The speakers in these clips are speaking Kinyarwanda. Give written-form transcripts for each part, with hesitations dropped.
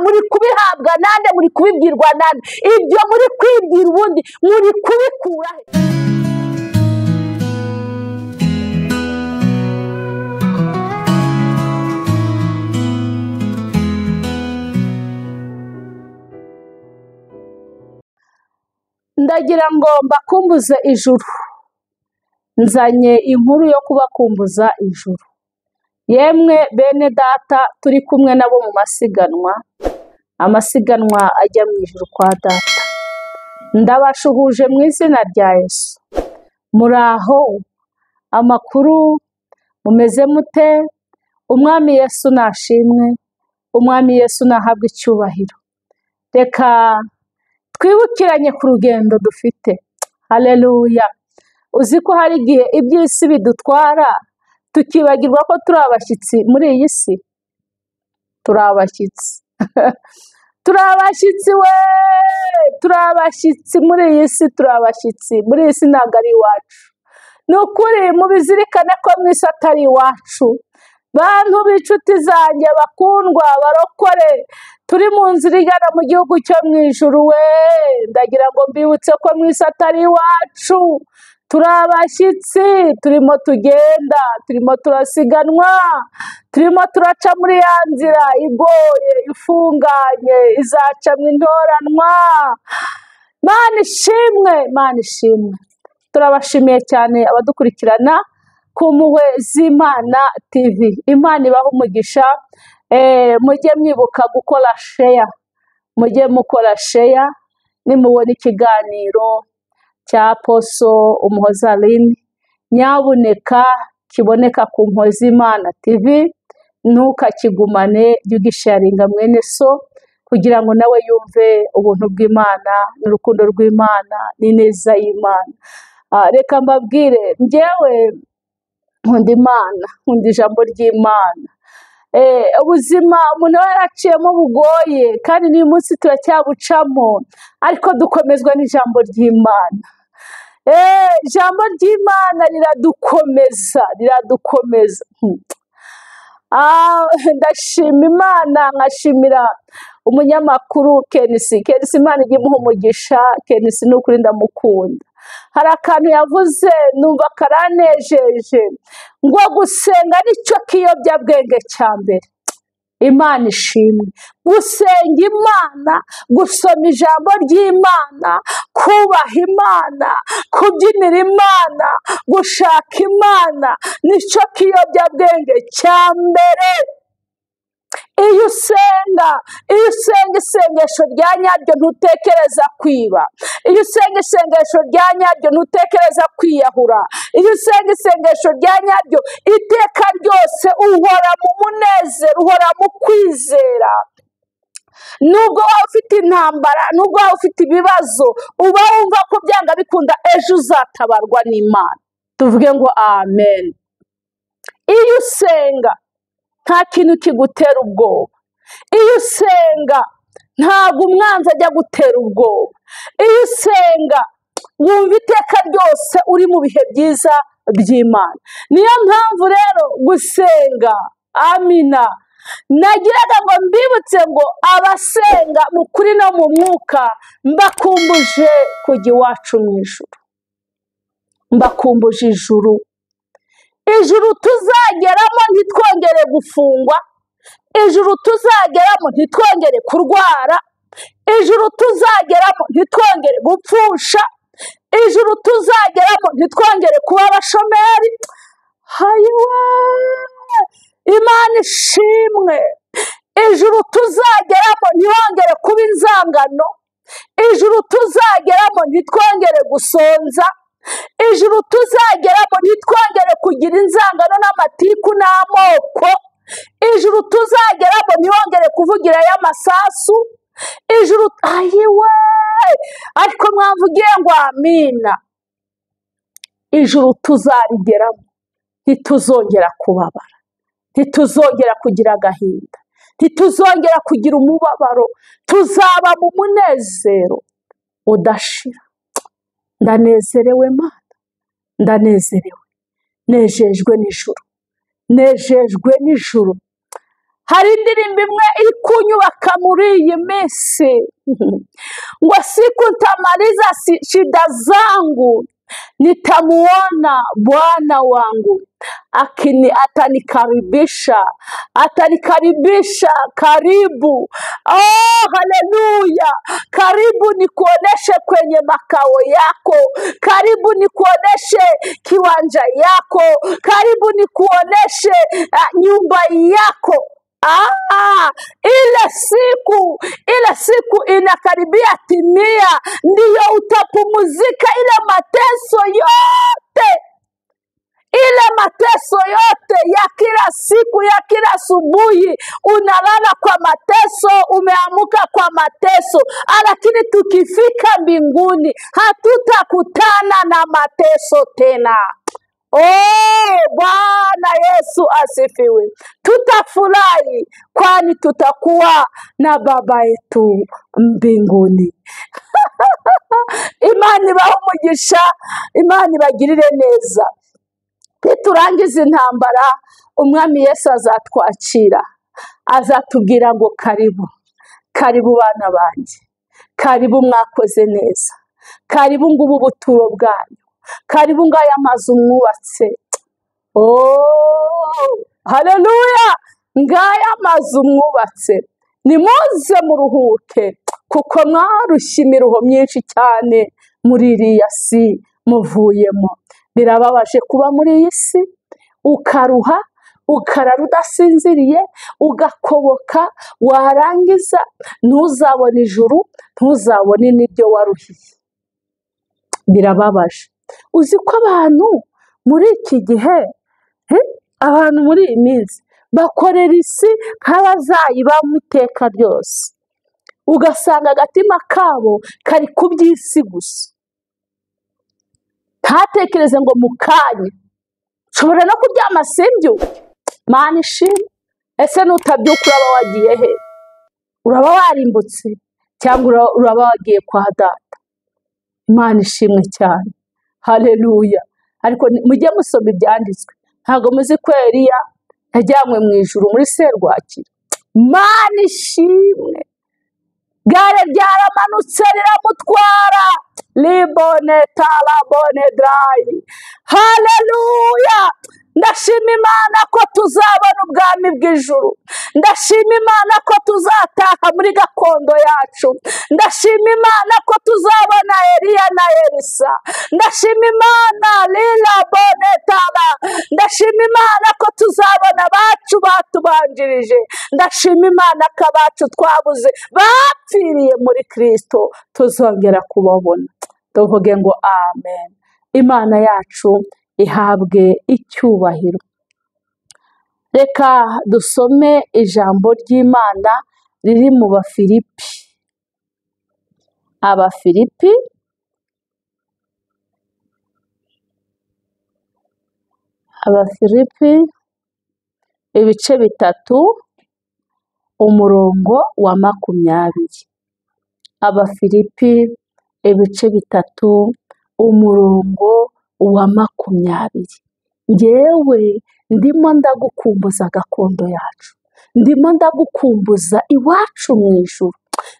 muri kubihabwa nande, muri kubibwirwa nande? Ibyo muri kwibwira ubundi muri kubikura he? Ndagira ngo mbakumbuze ijuru. Nzanye inkuru yo kubakumbuza ijuru. Yemwe bene data turi kumwe nabo mu amasiganwa ajya mu ijuru kwa data. Ndabashuhuje mu izina rya Yesu. Muraho, amakuru mumeze mute? Umwami Yesu nashimwe, umwami Yesu nahabwe icyubahiro. Reka twibukiranye ku rugendo dufite. Haleluya. Uzi ko hari igihe iby'isi bidutwara tukibagirwa ko turi abashyitsi muri iyi si. Turi abashyitsi. Turi abashyitsi we! Turi abashyitsi muri iyi si, turi abashyitsi. Muri iyi si ntabwo ari iwacu. Ni ukuri mubizirikane ko mu isi atari iwacu. Bantu b'inshuti zanjye bakundwa barokore, turi mu nzira igana mu gihugu cyo mu ijuru we! Ndagira ngo mbibutse ko mu isi atari iwacu. Turi abashyitsi, turimo tugenda, turimo turasiganwa, turimo turaca muri ya nzira igoye, ifunganye, izacamwa intoranwa. Mana ishimwe, Mana ishimwe. Turabashimiye cyane abadukurikirana ku mpuhwe z'Imana TV. Imana ibaha umugisha. Mujye mwibuka gukora share, mujye mukora share nimubona ikiganiro cya Apotre Aline, nyabuneka kiboneka ku mpuhwe z'Imana TV, ntukakigumane, jya ugisharinga mwene so kugira ngo nawe yumve ubuntu bw'Imana n'urukundo rw'Imana n'ineza y'Imana. Reka mbabwire, njyewe nkunda Imana, nkunda ijambo ry'Imana. Ubuzima umuntu we yaraciyemo bugoye kandi n'uyu munsi turacyabucamo, ariko dukomezwa n'ijambo ry'Imana. Ijambo ry'Imana riradukomeza. Ndashima Imana, nkashimira umunyamakuru Kenisi. Imana ijye imuha umugisha. Kenisi ni ukuri ndamukunda. Hari akantu yavuze numva karanejeje, ngo gusenga nicyo kiyobyabwenge cya mbere. Imana ishimwe. Gusenga Imana, gusoma ijambo ry'Imana, kubaha Imana, kubyinira Imana, gushaka Imana nicyo kiyobyabwenge cya mbere. Iyo usenga isengesho rya nyaryo ntutekereza kwiba. Iyo usenga isengesho rya nyaryo ntutekereza kwiyahura. Iyo usenga isengesho rya nyaryo iteka ryose uhora mu munezero, uhora mu kwizera. Nubwo waba ufite intambara, nubwo waba ufite ibibazo, uba wumva ko byanga bikunda ejo uzatabarwa n'Imana. Tuvuge ngo amen. Iyo usenga nta kintu kigutera ubwoba. Iyo usenga ntabwo umwanzi ajya gutera ubwoba. Iyo usenga wumva iteka ryose uri mu bihe byiza by'Imana. Niyo mpamvu rero gusenga, amina, nagiraga ngo mbibutse ngo abasenga mu kuri no mu mwuka mbakumbuje kujya iwacu mu ijuru. Mbakumbuje ijuru. Ijuru tuzageramo ntitwongere gufungwa. Ijuru tuzageramo ntitwongere kurwara. Ijuru tuzageramo ntitwongere gupfusha. Ijuru tuzageramo ntitwongere kuba abashomeri. Hayiwa! Imana ishimwe. Ijuru tuzageramo ntihongere kuba inzangano. Ijuru tuzageramo ntitwongere gusonza. Ijuru tuzageramo ntitwongere kugira inzangano n'amatiku n'amoko. Ijuru tuzageramo ntihongere kuvugira y'amasasu. Ijuru ayiwe! Ariko mwavugiye ngo amina. Ijuru tuzarigeramo ntituzongera kubabara, ntituzongera kugira agahinda, ntituzongera kugira umubabaro. Tuzaba mu munezero udashira. Ndanezerewe Mana, ndanezerewe, nejejwe n'ijuru, nejejwe n'ijuru. hari indirimbo imwe iri kunyubaka muri iyi minsi ngo siku nitamaliza shida zangu nitamuona Bwana wangu atanikaribisha karibu. Oh, haleluya! Karibu nikuoneshe kwenye makao yako, karibu nikuoneshe kiwanja yako, karibu nikuoneshe nyumba yako. Ile siku inakaribia timia, ndiyo utapumuzika ile mateso yote ya kila siku, ya kila asubuhi unalala kwa mateso, umeamuka kwa mateso, lakini tukifika mbinguni hatutakutana na mateso tena. Oh, Bwana Yesu asifiwe. Tutafurahi kwani tutakuwa na baba yetu mbinguni. Imana ibahe umugisha, Imana ibagirire neza. Niturangiza intambara, umwami Yesu azatwakira, azatubwira ngo karibu bana banjye, karibu mwakoze neza, karibu ngubu buturo bwanyu, karibu ngaya mazu mwubatse. Oh, haleluya! Ngaya mazu mwubatse, nimuze muruhuke kuko mwarushye imiruho myinshi cyane muri iriya si muvuyemo. Birababaje kuba muri iyi si ukaruha, ukarara udasinziriye, ugakoboka, warangiza ntuzabone ijuru, ntuzabone n'ibyo waruhiye. Birababaje. Uzi ko abantu muri iki gihe, abantu muri iyi minsi bakorera isi nk'abazayibamo iteka ryose, ugasanga agatima kabo kari ku by'isi gusa, ntatekereze ngo mu kanya nshobora no kuryama simbyuke. Mana ishimwe. Ese nutabyuka uraba wagiye he? Uraba warimbutse cyangwa uraba wagiye kwa data? Imana ishimwe cyane. Haleluya. Ariko mujye musoma ibyanditswe. Ntabwo muzi ko Eliya yajyanywe mu ijuru muri serwakira? Mana ishimwe. Gare ryaramanutse riramutwara, libone talabone drayi. Haleluya. Ndashima Imana ko tuzabona ubwami bw'ijuru. Ndashima Imana ko tuzataha muri gakondo yacu. Ndashima Imana ko tuzabona Eliya na Elisa. Ndashima Imana lila bonetala. Ndashima Imana ko tuzabona abacu batubanjirije. Ndashima Imana ko abacu twabuze bapfiriye muri Kristo tuzongera kubabona. Tuvuge ngo amen. Imana yacu ihabwe icyubahiro. Reka dusome ijambo ry'Imana riri mu Bafilipi. Abafilipi ibice 3 umurongo wa 20. Abafilipi ibice 3 umurongo wa 20. Ngewe ndimo ndagukumbuza gakondo yacu, ndimo ndagukumbuza iwacu mu ijuru,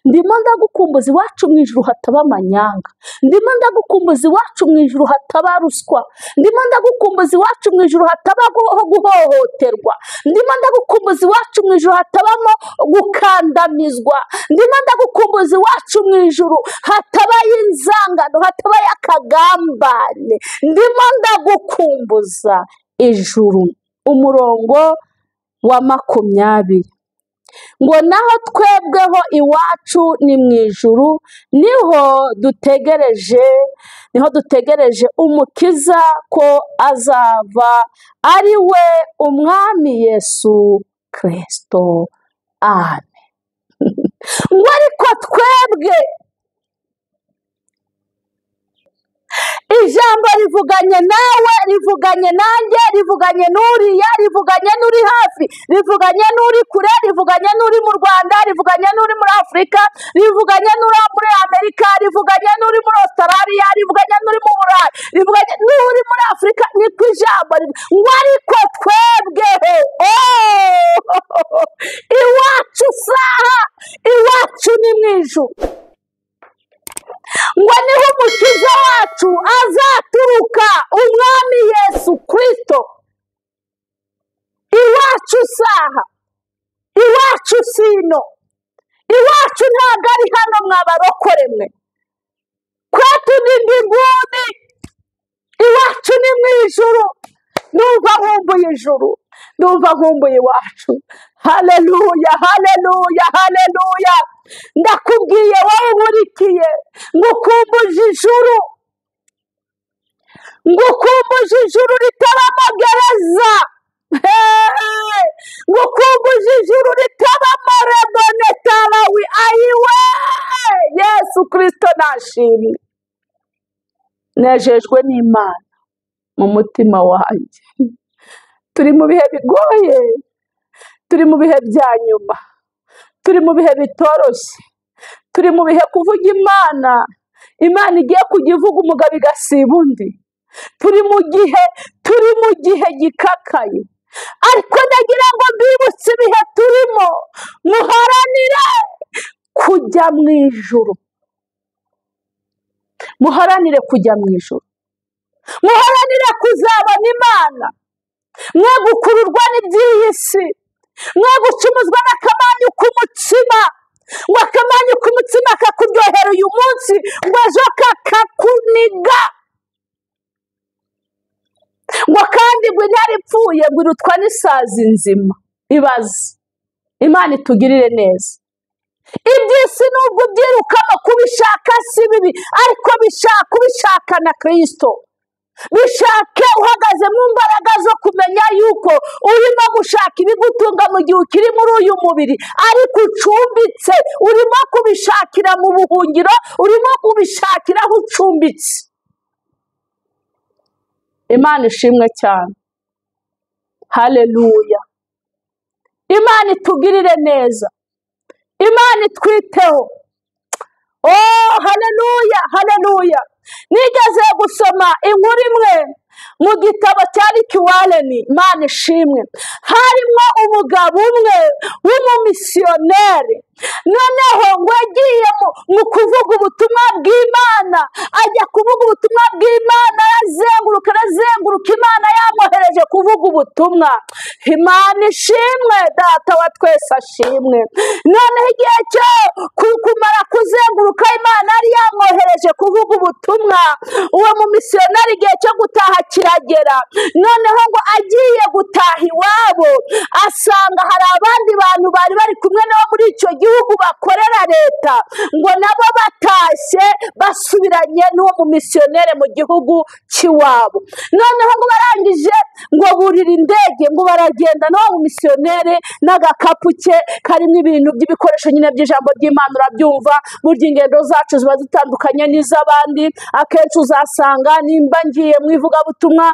ndimo ndagukumbuza iwacu mu ijuru hataba amanyanga, ndimo ndagukumbuza iwacu mu ijuru hataba ruswa, ndimo ndagukumbuza iwacu mu ijuru hataba guhohoterwa, ndimo ndagukumbuza iwacu mu ijuru hatabamo gukandamizwa, ndimo ndagukumbuza iwacu mu ijuru hataba inzangano, hataba yakagambane, ndimo ndagukumbuza ijuru. Umurongo wa 20. Ngo naho twebweho iwacu ni mu ijuru, niho dutegereje umukiza ko azava, ari we umwami Yesu Kristo. Amen. Ngo ariko twebwe, ijambo rivuganye nawe, rivuganye nanjye, rivuganye n'uriya, rivuganye n'uri hafi, rivuganye n'uri kure, rivuganye n'uri mu Rwanda, rivuganye n'uri muri Afurika, rivuganye n'uri muri Amerika, rivuganye n'uri muri Australia, rivuganye n'uri mu Burayi, rivuganye n'uri muri Afurika. Niko ijambo ngo ariko twebweho, iwacu saha, iwacu sino, iwacu ntabwo ari hano mwabarokore mwe, kwetu ni mbinguni, iwacu ni mu ijuru. Ndumva nkumbuye ijuru, ndumva nkumbuye iwacu. Haleluya, haleluya, haleluya. Ndakubwiye wowe nkurikiye, ngukumbuje ijuru, ngukumbuje ijuru ritabamo gereza, ngukumbuje ijuru ritabamo rebonetarawi. Ayiwe, Yesu Kristo nashimwe. Nejejwe n'Imana mu mutima wanjye. Turi mu bihe bigoye, turi mu bihe bya nyuma, turi mu bihe bitoroshye, turi mu bihe kuvuga Imana igiye kujya ivuga umugabo igasiba undi. Turi mu gihe gikakaye, ariko ndagira ngo mbibutse ibihe turimo. Muharanire kujya mu ijuru, muharanire kujya mu ijuru, muharanire kuzabona Imana. Mwe gukururwa n'iby'iyi si, mwe gucumuzwa n'akamanyu k'umutsima, ngo akamanyu k'umutsima kakuryohera uyu munsi, ngo ejo kakakuniga, ngo kandi ngo intare ipfuye ngo irutwa n'isazi nzima. Ibaze, Imana itugirire neza. Iby'isi nubwo ubyirukamo kubishaka si bibi, ariko ubishaka na Kristo. Bishake uhagaze mu mbaraga zo kumenya yuko urimo gushaka ibigutunga mu gihe ukiri muri uyu mubiri, ariko ucumbitse, urimo kubishakira mu buhungiro, urimo kubishakira aho ucumbitse. Imana ishimwe cyane. Haleluya. Imana itugirire neza, Imana itwiteho. Oh, haleluya, haleluya. Nigeze gusoma inkuru imwe mu gitabo cya ry'Imana, Imana ishimwe. Harimo umugabo umwe w'umumisiyoneri, noneho ngo yagiye mu kuvuga ubutumwa bw'Imana, ajya kuvuga ubutumwa bw'Imana, arazenguruka Imana yamwohereje kuvuga ubutumwa. Imana ishimwe, data wa twese ashimwe. Noneho igihe cyo kumara kuzenguruka Imana yari yamwohereje kuvuga ubutumwa, uwo mumisiyoneri igihe cyo gutaha kiragera. Noneho ngo agiye gutaha iwabo, asanga hari abandi bantu bari kumwe nabo muri icyo gihugu bakorera leta, ngo nabo batashye basubiranye n'uwo mumisiyoneri mu gihugu cy'iwabo. Noneho ngo barangije ngo burira indege, ngo baragenda n'uwo mumisiyoneri n'agakapu ke karimo ibintu by'ibikoresho nyine by'ijambo ry'Imana. Urabyumva, burya ingendo zacu ziba zitandukanye n'iz'abandi. Akenshi uzasanga nimba ngiye mu ivugabutumwa,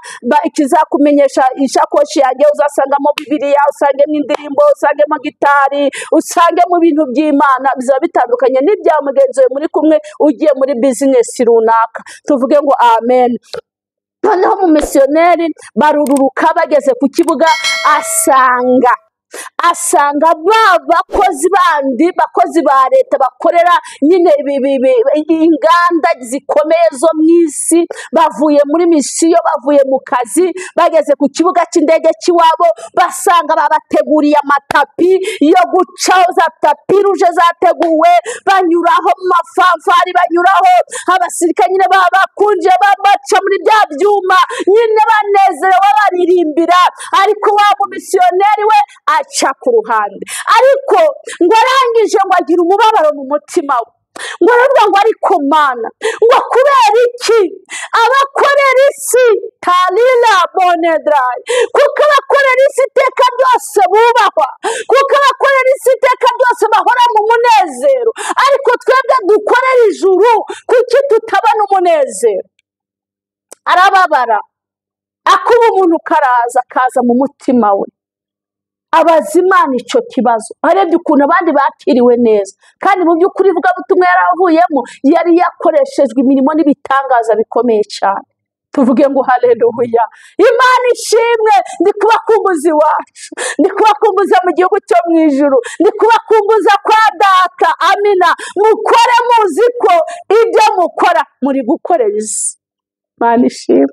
ikizakumenyesha ishakoshi yanjye uzasangamo Bibiliya, usangemo indirimbo, usangemo gitari, usangemo ibintu by'Imana. Biba bitandukanye n'ibya mugenzi we muri kumwe ugiye muri bizinesi runaka. Tuvuge ngo amen. Noneho umumisiyoneri barururuka, bageze ku kibuga asanga ba bakozi bandi, bakozi ba leta bakorera nyine inganda zikomeye zo mu isi, bavuye muri misiyo, bavuye mu kazi, bageze ku kibuga cy'indege cy'iwabo, basanga babateguriye amatapi yo gucaho, za tapi ruje zateguwe, banyuraho mu mafanfari, banyuraho abasirikare nyine bakunje babaca muri bya byuma, nyine banezerewe baririmbira. Ariko wa mumisiyoneri we aca ku ruhande. Ariko ngo arangije ngo agira umubabaro mu mutima we, ngo aravuga ngo ariko Mana, ngo kubera iki abakorera isi tarira bonedrayi, kuko abakorera isi iteka ryose bubahwa, kuko abakorera isi iteka ryose bahora mu munezero, ariko twebwe dukorera ijuru kuki tutabona umunezero? Arababara, akuba umuntu kaza mu mutima we, abaza Imana icyo kibazo. Arebye ukuntu abandi bakiriwe neza, kandi mu by'ukuri ivugabutumwa yari avuyemo yari yakoreshejwe imirimo n'ibitangaza bikomeye cyane. Tuvuge ngo haleluya. Imana ishimwe. Ndi kubakumbuza iwacu, ndi kubakumbuza mu gihugu cyo mu ijuru, ndi kubakumbuza kwa data. Amina. Mukore muzi ko ibyo mukora muri gukorera isi. Imana ishimwe.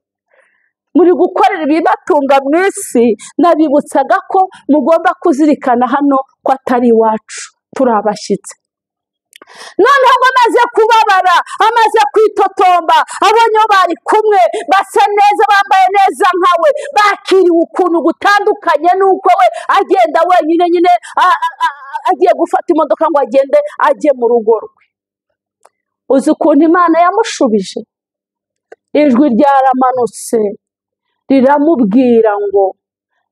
muri gukorera ibibatunga mu isi, nabibutsaga ko mugomba kuzirikana hano ko atari iwacu, turi abashyitsi. Noneho amaze kubabara, amaze kwitotomba, abonye bari kumwe basa neza, bambaye neza nkawe, bakiriwe ukuntu gutandukanye n'uko we agenda wenyine nyine agiye gufata imodoka ngo agende ajye mu rugo rwe. Uzi ukuntu Imana yamushubije? Ijwi ryaramanutse riramubwira ngo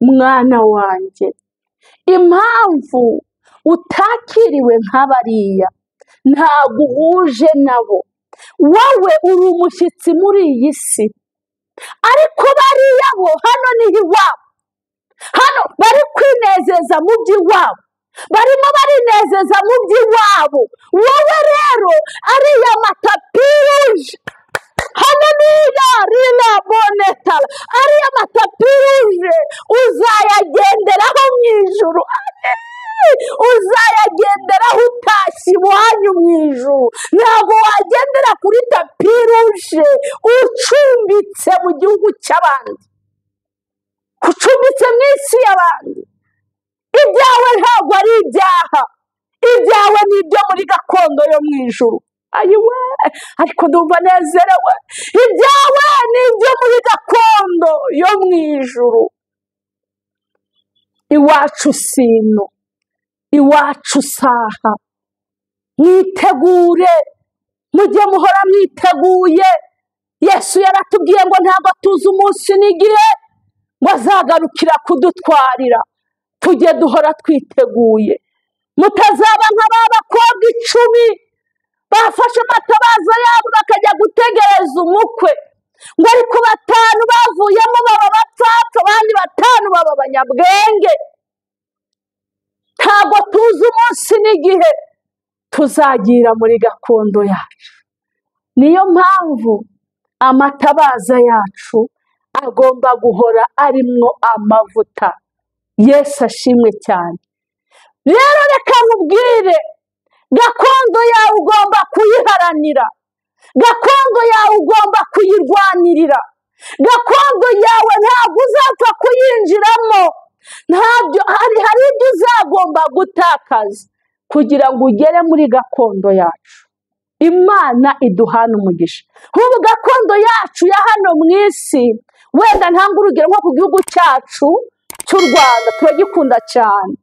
mwana wanjye, impamvu utakiriwe nk'abariya ntabwo uhuje nabo, wowe uri umushyitsi muri iyi si, ariko bariya bo hano ni iwabo, hano bari kwinezeza mu by'iwabo, barimo barinezeza mu by'iwabo. Wowe rero ariya matapiruje, haleluya, rirabonetara, ariya matapiruje uzayagenderaho mu ijuru, uzayagenderaho utashye iwanyu mu ijuru. Ntabwo wagendera kuri tapiruje ucumbitse mu gihugu cy'abandi, ucumbitse mu isi y'abandi. Ibyawe ntabwo ari ibyaha, ibyawe ni ibyo muri gakondo yo mu ijuru. Ayiwe, ariko ndumva nezerewe, ibyawe ni ibyo muri gakondo yo mu ijuru. Iwacu sino, iwacu saha, mwitegure, mujye muhora mwiteguye. Yesu yaratubwiye ngo ntabwo tuzi umunsi n'igihe ngo azagarukira kudutwarira, tujye duhora twiteguye. Mutazaba nk'aba bakobwa 10 bafashe amatabaza yabo bakajya gutegereza umukwe, ngo ariko 5 bavuyemo baba bapfapfa, abandi 5 baba abanyabwenge. Ntabwo tuzi umunsi n'igihe tuzagira muri gakondo yacu. Niyo mpamvu amatabaza yacu agomba guhora arimwo amavuta. Yesu ashimwe cyane. Rero reka nkubwire, gakondo yawe ugomba kuyiharanira, gakondo yawe ugomba kuyirwanirira, gakondo yawe ntabwo uzapfa kuyinjiramo, ntabyo hari ibyo uzagomba gutakaza kugira ngo ugere muri gakondo yacu. Imana iduhana umugisha. Nk'ubu gakondo yacu ya hano mu isi, wenda ntanga urugero nko ku gihugu cyacu cy'u Rwanda, turagikunda cyane,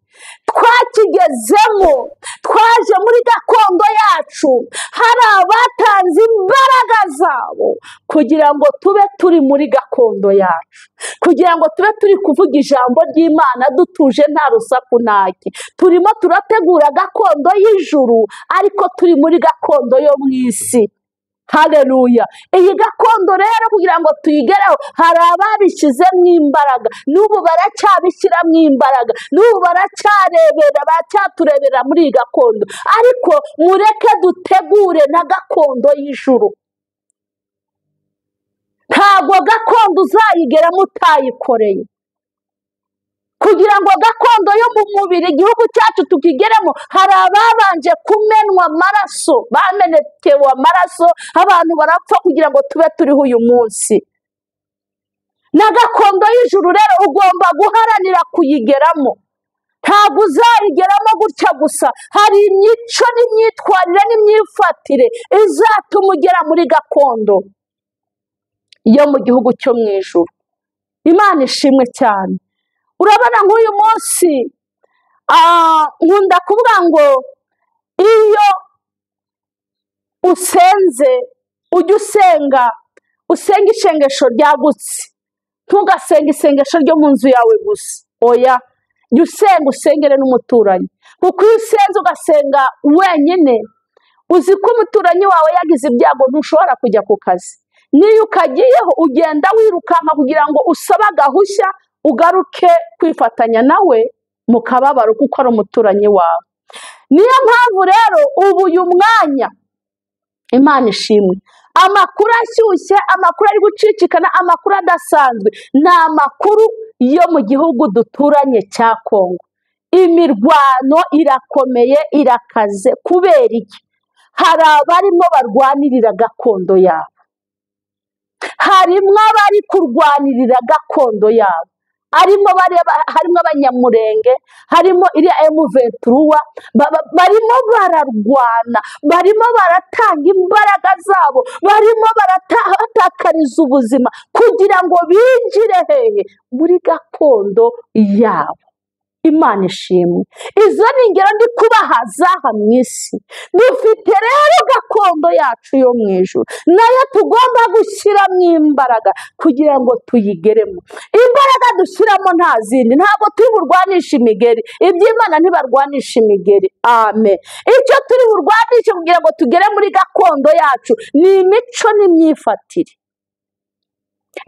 twakigezemo, twaje muri gakondo yacu, hari abatanze imbaraga zabo kugira ngo tube turi muri gakondo yacu, kugira ngo tube turi kuvuga ijambo ry'Imana dutuje nta rusaku ntaki. Turimo turategura gakondo y'ijuru, ariko turi muri gakondo yo mu isi. Haleluya. Iyi gakondo rero kugira ngo tuyigereho, hari ababishyizemo imbaraga, n'ubu baracyabishyiramo imbaraga, n'ubu baracyaturebera muri iyi gakondo, ariko mureke dutegure na gakondo y'ijuru. Ntabwo gakondo uzayigeramo utayikoreye. Kugira ngo gakondo yo mu mubiri igihugu cyacu tukigeremo, hari ababanje kumenwa amaraso, bamenekewe amaraso, abantu barapfa kugira ngo tube turiho uyu munsi. Na gakondo y'ijuru rero ugomba guharanira kuyigeramo. Ntabwo uzayigeramo gutya gusa, hari imico n'imyitwarire n'imyifatire izatuma ugera muri gakondo yo mu gihugu cyo mu ijuru. Imana ishimwe cyane. Urabona nk'uyu munsi nkunda kuvuga ngo iyo usenze ujye usenga isengesho ryagutse, ntugasenge isengesho ryo mu nzu yawe gusa. Oya, jya usengere n'umuturanyi, kuko iyo usenze ugasenga wenyine, uzi ko umuturanyi wawe yagize ibyago ntushobora kujya ku kazi. Niyo ukagiyeho ugenda wirukanka kugira ngo usabe agahushya ugaruke kwifatanya nawe mu kababaro, kuko ari umuturanyi wawe. Niyo mpamvu rero ubu uyu mwanya, Imana ishimwe, amakuru ashyushye, amakuru ari gucicikana, amakuru adasanzwe, ni amakuru yo mu gihugu duturanye cya Kongo. Imirwano irakomeye, irakaze. Kubera iki? Hari abarimo barwanirira gakondo yabo, harimo abari kurwanirira gakondo yabo, harimo abanyamurenge, harimo iriya emuventuruwa, barimo bararwana, barimo baratanga imbaraga zabo, barimo baratakariza ubuzima kugira ngo binjire hehe muri gakondo yabo. Imana ishimwe. Izo ni ingero ndi kubaha z'aha mu isi. Dufite rero gakondo yacu yo mu ijuru, nayo tugomba gushyiramo imbaraga kugira ngo tuyigeremo. Imbaraga dushyiramo nta zindi, ntabwo turi burwanisha imigeri, iby'Imana ntibarwanisha imigeri. Amen. Icyo turi burwanishe kugira ngo tugere muri gakondo yacu ni imico n'imyifatire,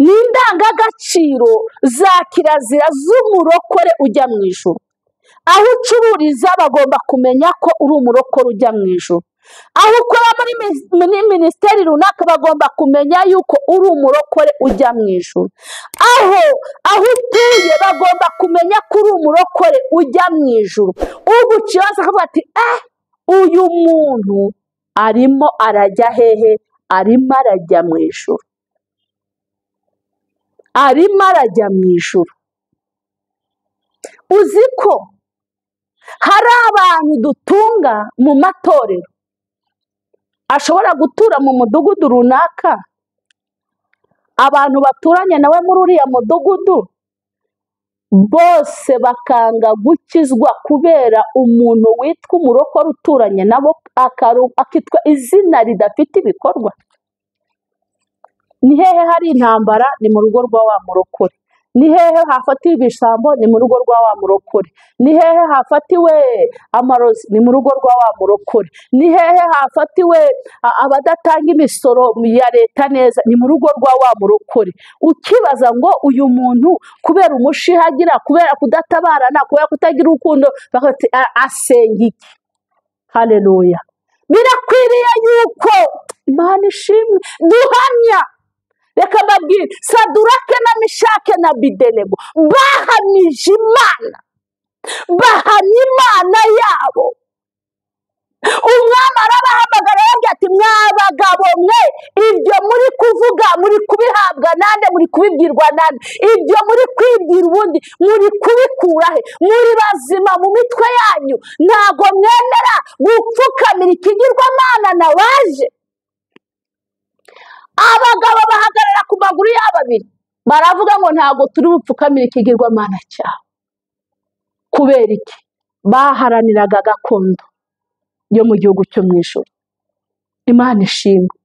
ni indangagaciro za kirazira z'umurokore ujya mu ijuru. Aho ucururiza bagomba kumenya ko uri umurokore ujya mu ijuru. Aho ukora muri minisiteri runaka bagomba kumenya yuko uri umurokore ujya mu ijuru. Aho utuye bagomba kumenya ko uri umurokore ujya mu ijuru. Uguciye hose akavuga ati uyu muntu arimo arajya hehe? Arimo arajya mu ijuru. Arimo arajya mu ijuru. Uzi ko hari abantu dutunga mu matorero, ashobora gutura mu mudugudu runaka, abantu baturanye nawe muri uriya mudugudu bose bakanga gukizwa kubera umuntu witwa umurokore uturanye nabo akitwa izina ridafite ibikorwa. Ni hehe hari intambara? Ni mu rugo rwa wa murokore. Ni hehe hafatiwe ibisambo? Ni mu rugo rwa wa murokore. Ni hehe hafatiwe amarozi? Ni mu rugo rwa wa murokore. Ni hehe hafatiwe abadatanga imisoro ya leta neza? Ni mu rugo rwa wa murokore. Ukibaza ngo uyu muntu kubera umushihagira, kubera kudatabarana, kubera kutagira urukundo, bakati asenga iki? Haleluya. Birakwiriye yuko Imana ishimwe duhamya. Reka mbabwire, Sadurake na Mishake na Abedenego bahamije Imana, bahamya Imana yabo. Umwami arabahamagara aravuga ati mwa bagabo mwe, ibyo muri kuvuga muri kubihabwa nande? Muri kubibwirwa nande? Ibyo muri kwibwira ubundi muri kubikura he? Muri bazima mu mitwe yanyu? Ntago mwemera gupfukamira ikigirwamana nabaje? Abagabo bahagarara ku maguru yabo abiri baravuga ngo ntago turi bupfukamire ikigirwamana cyawe. Kubera iki? Baharaniraga gakondo yo mu gihugu cyo mu ijuru. Imana ishimwe.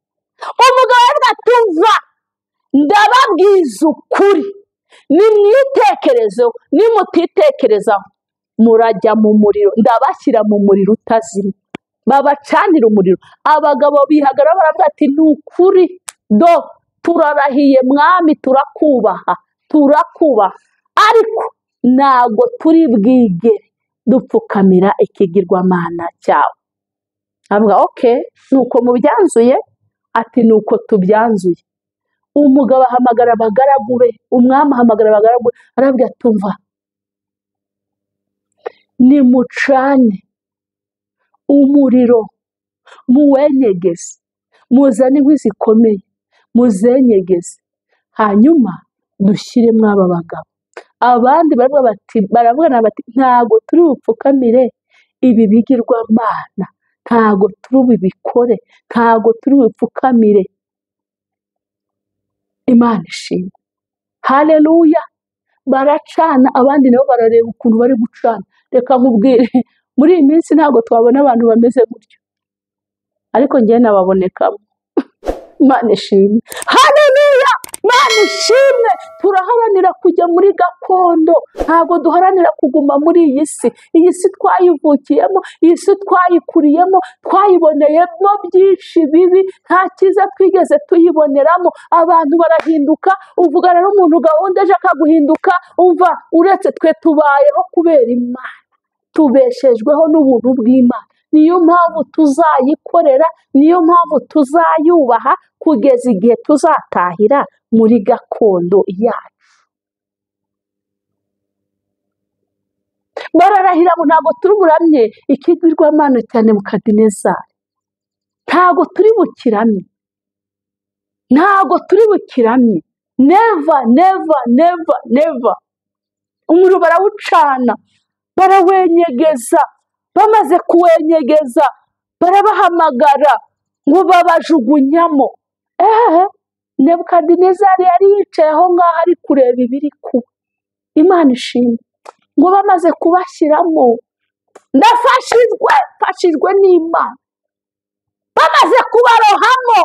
Umugabo aravuga ati umva, ndababwiza ukuri, nimwitekerezeho, nimutitekerezaho murajya mu muriro, ndabashyira mu muriro utazima, babacanira umuriro. Abagabo bihagarara baravuga ati ni ukuri, turarahiye mwami, turakubaha, ariko ntago turi bwigere dupfukamira ikigirwamana cyawe. Avuga okay, nuko mubyanzuye? Ati nuko tubyanzuye. Umugabo ahamagara abagaragu be, umwami ahamagara abagaragu be, aravuga ati umva, nimucane umuriro, muwenyegeze, muzane inkwi zikomeye, muzenyegeze, hanyuma dushyiremo aba bagabo. Abandi baravugana bati ntago turi bupfukamire ibi bigirwamana, ntago turi bubikore, ntago turi bupfukamire. Imana ishimwe. Haleluya. Baracana, abandi nabo barareba ukuntu bari gucana. Reka nkubwire, muri iyi minsi ntago twabona abantu bameze gutyo, ariko njye nababonekamo. Imana ishimwe. Haleluya. Imana ishimwe. Turaharanira kujya muri gakondo, ntabwo duharanira kuguma muri iyi si. Iyi si twayivukiyemo, iyi si twayikuriyemo, twayiboneyemo byinshi bibi, nta cyiza twigeze tuyiboneramo. Abantu barahinduka, uvugana n'umuntu gahunda ejo akaguhinduka. Umva, uretse twe tubayeho kubera Imana, tubeshejweho n'ubuntu bw'Imana. Niyo mpamvu tuzayikorera, niyo mpamvu tuzayubaha kugeza igihe tuzatahira muri gakondo yacu. Bararahira ngo ntabwo turi buramye ikigirwamana cyane mu Nebukadinezari, ntabwo turi bukiramye. ntago turi bukiramye, never never never never. Umuriro barawucana, barawenyegeza, bamaze kuwenyegeza barabahamagara ngo babajugunyamo. Nebukadinezari yari yicaye aho ngaho ari kureba ibiri kuba. Imana ishimwe ngo bamaze kubashyiramo, mfashijwe n'Imana, bamaze kubarohamo,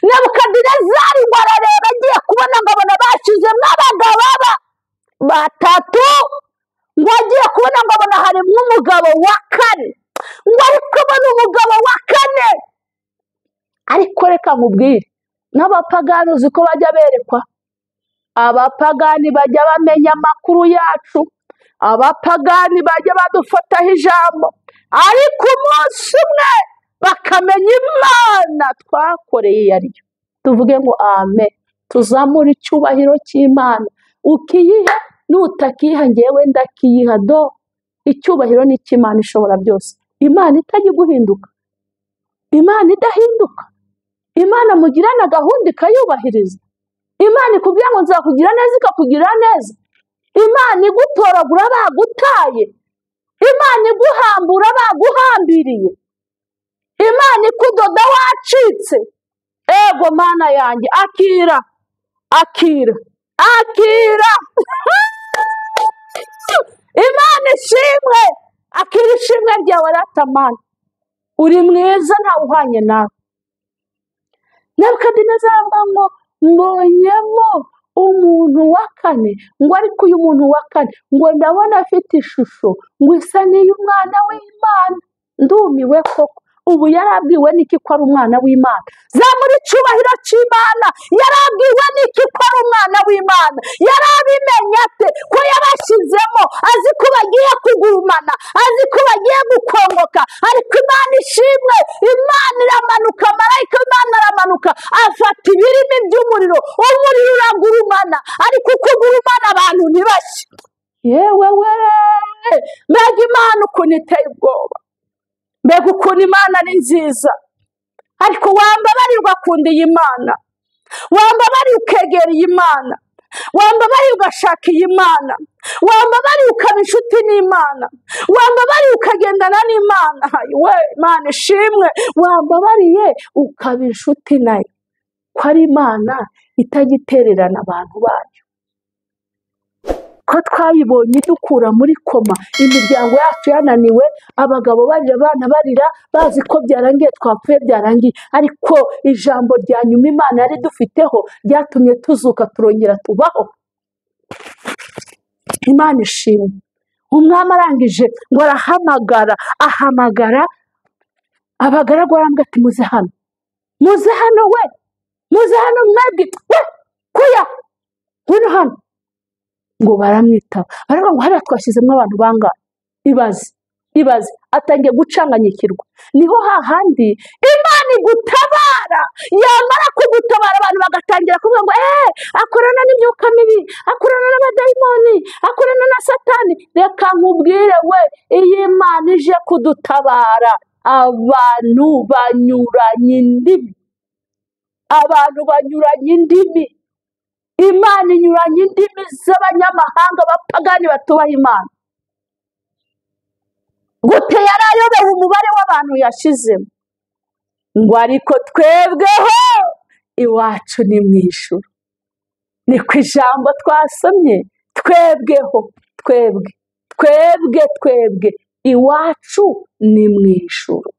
Nebukadinezari ngo arareba agiye kubona ngo abona bashyizemo abagabo batatu, ngo agiye kubona ngo abona harimo umugabo wa kane, ngo ari kubona umugabo wa kane. Ariko reka nkubwire, n'abapagani uzi ko bajya berekwa? Abapagani bajya bamenya amakuru yacu, abapagani bajya badufataho ijambo, ariko umunsi umwe bakamenya Imana twakoreye iyo ari yo. Tuvuge ngo amen, tuzamure icyubahiro cy'Imana. Ukiyiha n'utakiyiha njyewe ndakiyiha, do icyubahiro ni icy'Imana ishobora byose. Imana itajya guhinduka, Imana idahinduka, Imana mugirana gahunda ikayubahiriza. Imana ikubwira ngo nzakugira neza ikakugirira neza. Imana igutoragura bagutaye, Imana iguhambura baguhambiriye, Imana ikudoda wacitse. Ego Mana yanjye, akira akira akira. Imana ishimwe, akira ishimwe ryawe ratamana. Uri mwiza ntawe uhwanye nawe. Nebukadinezari avuga ngo mbonyemo umuntu wa kane, ngo ariko uyu muntu wa kane ngo ndabona afite ishusho ngo isa n'iy'umwana w'Imana. Ndumiwe koko, ubu yarabwiwe n'iki ko ari umwana w'Imana? Zamura icyubahiro cy'Imana. Yarabwiwe n'iki ko ari umwana w'Imana? Yarabimenye ate ko yabashyizemo? Azi ko bagiye kugurumana, azi ko bagiye gukongoka, ariko Imana ishimwe, Imana iramanuka, marayika w'Imana aramanuka afata ibirimi by'umuriro, umuriro uragurumana, ariko uko ugurumana abantu ntibashye. Yewe we, mbega Imana ukuntu iteye ubwoba, mbega ukuntu Imana ari nziza. Ariko wambabariye ugakunda iyi Mana, wambabariye ukegera iyi Mana, wambabariye ugashaka iyi Mana, wambabariye ukaba inshuti n'Imana, wambabariye ukagendana n'Imana. We Imana ishimwe, wambabariye ukaba inshuti nayo, ko ari Imana itagitererana abantu bayo, ko twayibonye idukura muri koma, imiryango yacu yananiwe, abagabo barira, abana barira, bazi ko byarangiye, twapfuye byarangiye, ariko ijambo rya nyuma Imana yari dufiteho ryatumye tuzuka turongera tubaho. Imana ishimwe. Umwami arangije ngo arahamagara, ahamagara abagaragu arambwira ati muze hano, muze hano we, muze hano mwebwe, we kuya ngwino hano. Ngo baramwitaba, baravuga ngo hariya twashyizemo abantu bangahe? Ibaze atangiye gucanganyikirwa. Niho hahandi Imana igutabara, yamara kugutabara abantu bagatangira kuvuga ngo akorana n'imyuka mibi, akorana n'abadayimoni, akorana na Satani. Reka nkubwire we, iyi Imana ije kudutabara abantu banyuranye indimi, abantu banyuranye indimi. Imana inyuranye indimi z'abanyamahanga, abapagani batubaha Imana. Gute yarayobewe umubare w'abantu yashizemo, ngo ariko twebweho iwacu ni mu ijuru. Ni ku ijambo twasomye, twebweho, twebwe iwacu ni mu ijuru.